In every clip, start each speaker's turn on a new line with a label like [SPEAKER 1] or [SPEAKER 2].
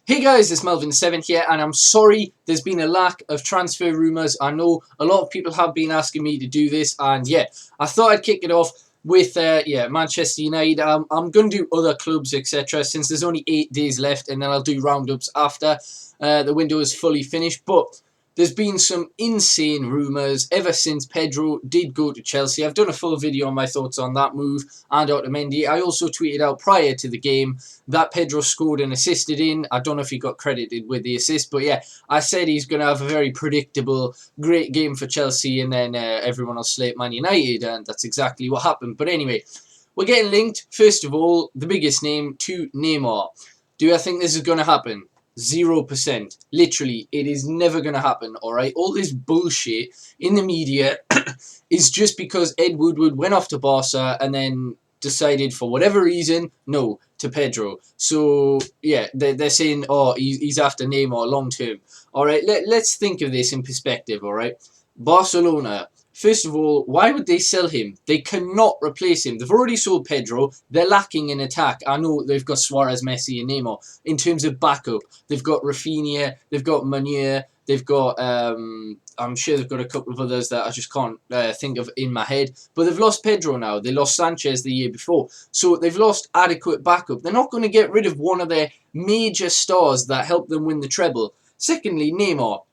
[SPEAKER 1] Hey guys, it's Melvin7 here, and I'm sorry there's been a lack of transfer rumours. I know a lot of people have been asking me to do this, and yeah, I thought I'd kick it off with Manchester United. I'm going to do other clubs, etc., since there's only 8 days left, and then I'll do roundups after the window is fully finished. But there's been some insane rumours ever since Pedro did go to Chelsea. I've done a full video on my thoughts on that move and Otamendi. I also tweeted out prior to the game that Pedro scored and assisted in. I don't know if he got credited with the assist, but yeah, I said he's going to have a very predictable, great game for Chelsea, and then everyone will slate Man United, and that's exactly what happened. But anyway, we're getting linked. First of all, the biggest name to Neymar. Do I think this is going to happen? 0%. Literally, it is never going to happen, alright? All this bullshit in the media is just because Ed Woodward went off to Barca and then decided for whatever reason, no, to Pedro. So, yeah, they're saying, oh, he's after Neymar long term. Alright, let's think of this in perspective, alright? Barcelona. First of all, why would they sell him? They cannot replace him. They've already sold Pedro. They're lacking in attack. I know they've got Suarez, Messi and Neymar. In terms of backup, they've got Rafinha, they've got Meunier, they've got, I'm sure they've got a couple of others that I just can't think of in my head. But they've lost Pedro now. They lost Sanchez the year before. So they've lost adequate backup. They're not going to get rid of one of their major stars that helped them win the treble. Secondly, Neymar.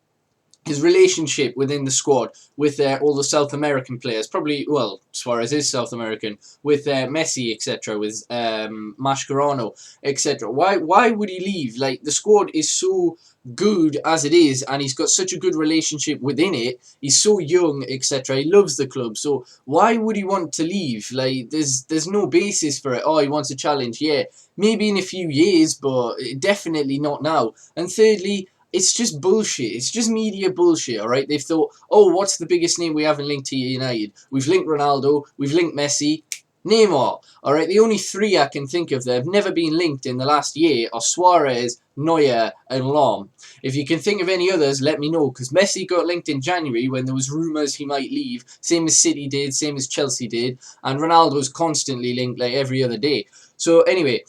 [SPEAKER 1] His relationship within the squad with all the South American players, probably, well, Suarez is South American, with Messi, etc., with Mascherano, etc. Why would he leave? Like, the squad is so good as it is, and he's got such a good relationship within it. He's so young, etc. He loves the club, so why would he want to leave? Like, there's no basis for it. Oh, he wants a challenge. Yeah, maybe in a few years, but definitely not now. And thirdly, it's just bullshit. It's just media bullshit, alright? They've thought, oh, what's the biggest name we haven't linked to United? We've linked Ronaldo, we've linked Messi, Neymar. Alright, the only 3 I can think of that have never been linked in the last year are Suarez, Neuer and Lahm. If you can think of any others, let me know, because Messi got linked in January when there was rumours he might leave, same as City did, same as Chelsea did, and Ronaldo's constantly linked like every other day. So anyway,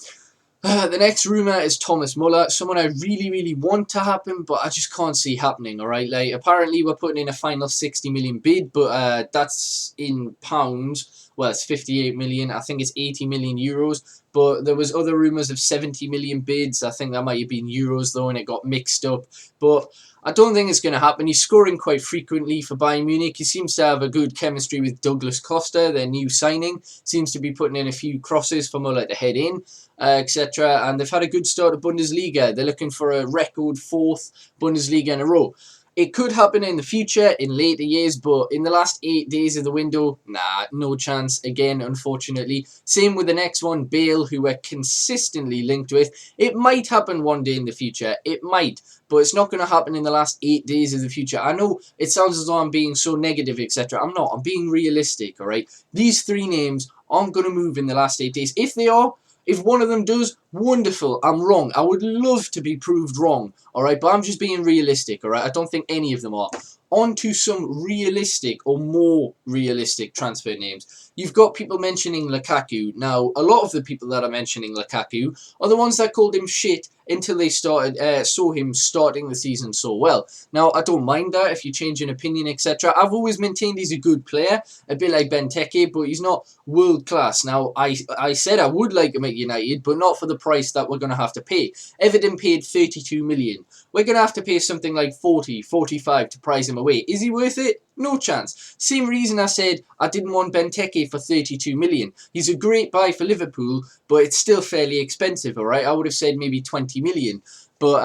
[SPEAKER 1] the next rumour is Thomas Muller, someone I really want to happen, but I just can't see happening, alright? Like, apparently we're putting in a final 60 million bid, but that's in pounds. Well, it's 58 million. I think it's 80 million euros. But there was other rumours of 70 million bids. I think that might have been euros, though, and it got mixed up. But I don't think it's going to happen. He's scoring quite frequently for Bayern Munich. He seems to have a good chemistry with Douglas Costa, their new signing. Seems to be putting in a few crosses for Muller to head in, etc. And they've had a good start to Bundesliga. They're looking for a record 4th Bundesliga in a row. It could happen in the future, in later years, but in the last 8 days of the window, nah, no chance again, unfortunately. Same with the next one, Bale, who we're consistently linked with. It might happen one day in the future. It might, but it's not going to happen in the last 8 days of the future. I know it sounds as though I'm being so negative, etc. I'm not. I'm being realistic, all right? These 3 names aren't going to move in the last 8 days. If they are, if one of them does, wonderful. I'm wrong. I would love to be proved wrong, alright? But I'm just being realistic, alright? I don't think any of them are. On to some realistic or more realistic transfer names. You've got people mentioning Lukaku. Now, a lot of the people that are mentioning Lukaku are the ones that called him shit until they saw him starting the season so well. Now, I don't mind that if you change an opinion, etc. I've always maintained he's a good player, a bit like Benteke, but he's not world class. Now, I said I would like him at United, but not for the price that we're going to have to pay. Everton paid 32 million. We're going to have to pay something like 40, 45 to prize him away. Is he worth it? No chance. Same reason I said I didn't want Benteke for 32 million. He's a great buy for Liverpool, but it's still fairly expensive, alright? I would have said maybe 20 million, but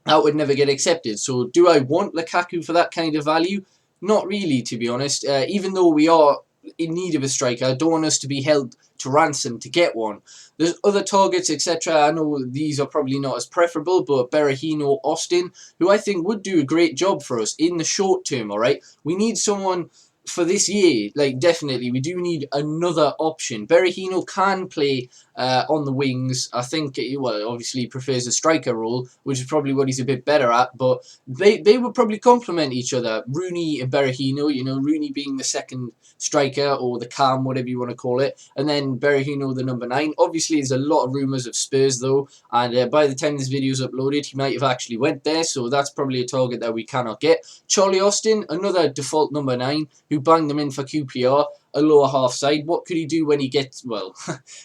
[SPEAKER 1] that would never get accepted. So do I want Lukaku for that kind of value? Not really, to be honest. Even though we are in need of a striker, I don't want us to be held to ransom to get one. There's other targets, etc. I know these are probably not as preferable, but Berahino, Austin, who I think would do a great job for us in the short term, alright? We need someone for this year, like, definitely. We do need another option. Berahino can play on the wings. I think, well, obviously he prefers a striker role, which is probably what he's a bit better at, but they would probably complement each other. Rooney and Berahino, you know, Rooney being the second striker, or the cam, whatever you want to call it, and then Berahino the number 9. Obviously, there's a lot of rumours of Spurs, though, and by the time this video is uploaded, he might have actually went there, so that's probably a target that we cannot get. Charlie Austin, another default number 9, who banged them in for QPR, a lower half side. What could he do when he gets, well,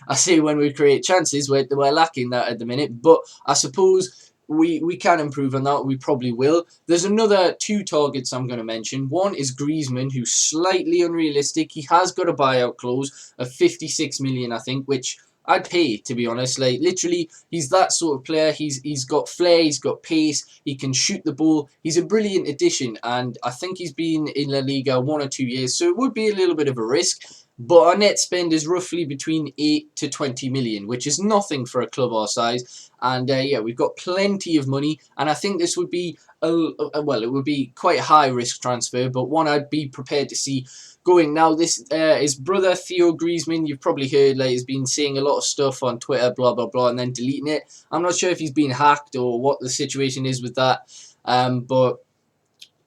[SPEAKER 1] I say when we create chances, we're lacking that at the minute, but I suppose we can improve on that. We probably will. There's another 2 targets I'm going to mention. One is Griezmann, who's slightly unrealistic. He has got a buyout clause of 56 million, I think, which I'd pay, to be honest. Like, literally, he's that sort of player. He's got flair, he's got pace, he can shoot the ball. He's a brilliant addition, and I think he's been in La Liga 1 or 2 years, so it would be a little bit of a risk. But our net spend is roughly between 8 to 20 million, which is nothing for a club our size. And yeah, we've got plenty of money, and I think this would be well, it would be quite a high risk transfer, but one I'd be prepared to see going. Now, this his brother Theo Griezmann, you've probably heard, like, he's been saying a lot of stuff on Twitter, blah blah blah, and then deleting it. I'm not sure if he's been hacked or what the situation is with that, but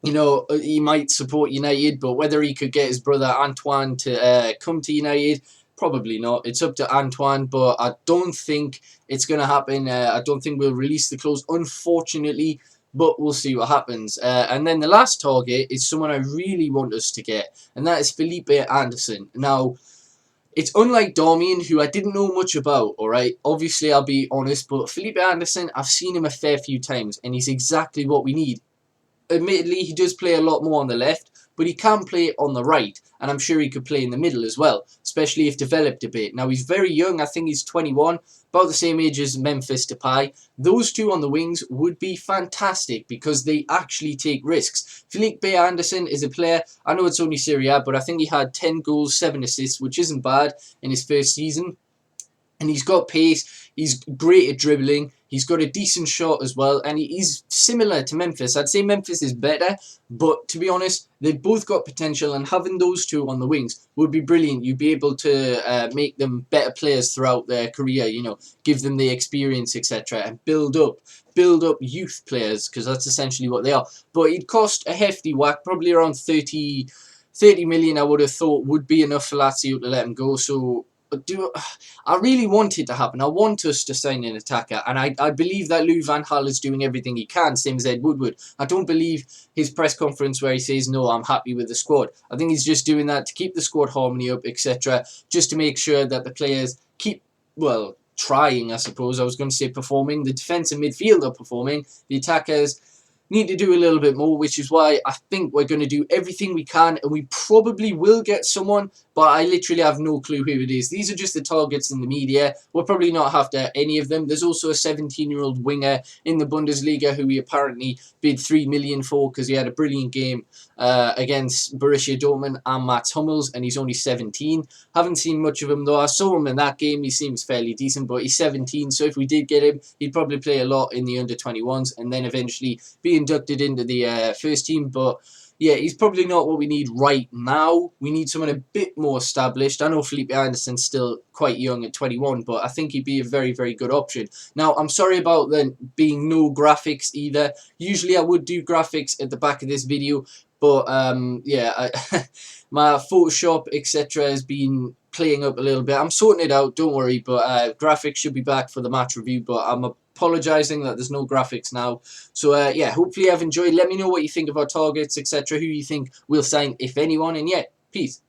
[SPEAKER 1] you know, he might support United, but whether he could get his brother Antoine to come to United, probably not. It's up to Antoine, but I don't think it's going to happen. I don't think we'll release the clause, unfortunately, but we'll see what happens. And then the last target is someone I really want us to get, and that is Felipe Anderson. Now, it's unlike Darmian, who I didn't know much about, alright? Obviously, I'll be honest, but Felipe Anderson, I've seen him a fair few times, and he's exactly what we need. Admittedly, he does play a lot more on the left, but he can play on the right, and I'm sure he could play in the middle as well, especially if developed a bit. Now, he's very young. I think he's 21, about the same age as Memphis Depay. Those 2 on the wings would be fantastic because they actually take risks. Felipe Anderson is a player, I know it's only Serie A, but I think he had 10 goals, 7 assists, which isn't bad in his first season. And he's got pace, he's great at dribbling, he's got a decent shot as well, and he's similar to Memphis. I'd say Memphis is better, but to be honest, they've both got potential, and having those 2 on the wings would be brilliant. You'd be able to make them better players throughout their career, you know, give them the experience, etc., and build up youth players, because that's essentially what they are. But it'd cost a hefty whack, probably around 30 million, I would have thought would be enough for Lazio to let him go. So I really want it to happen. I want us to sign an attacker, and I believe that Louis van Gaal is doing everything he can, same as Ed Woodward. I don't believe his press conference where he says, no, I'm happy with the squad. I think he's just doing that to keep the squad harmony up, etc., just to make sure that the players keep, well, trying, I suppose. I was going to say performing. The defence and midfield are performing. The attackers need to do a little bit more, which is why I think we're going to do everything we can, and we probably will get someone, but I literally have no clue who it is. These are just the targets in the media. We'll probably not have to any of them. There's also a 17-year-old winger in the Bundesliga who we apparently bid 3 million for because he had a brilliant game against Borussia Dortmund and Mats Hummels, and he's only 17. Haven't seen much of him, though. I saw him in that game. He seems fairly decent, but he's 17, so if we did get him, he'd probably play a lot in the under-21s and then eventually be inducted into the first team. But yeah, he's probably not what we need right now. We need someone a bit more established. I know Felipe Anderson's still quite young at 21, but I think he'd be a very, very good option. Now, I'm sorry about there being no graphics either. Usually I would do graphics at the back of this video, but yeah, my Photoshop, etc. has been playing up a little bit. I'm sorting it out, don't worry, but graphics should be back for the match review, but I'm apologising that there's no graphics now. So yeah, hopefully I've enjoyed. Let me know what you think of our targets, etc., who you think will sign, if anyone, and yeah, peace.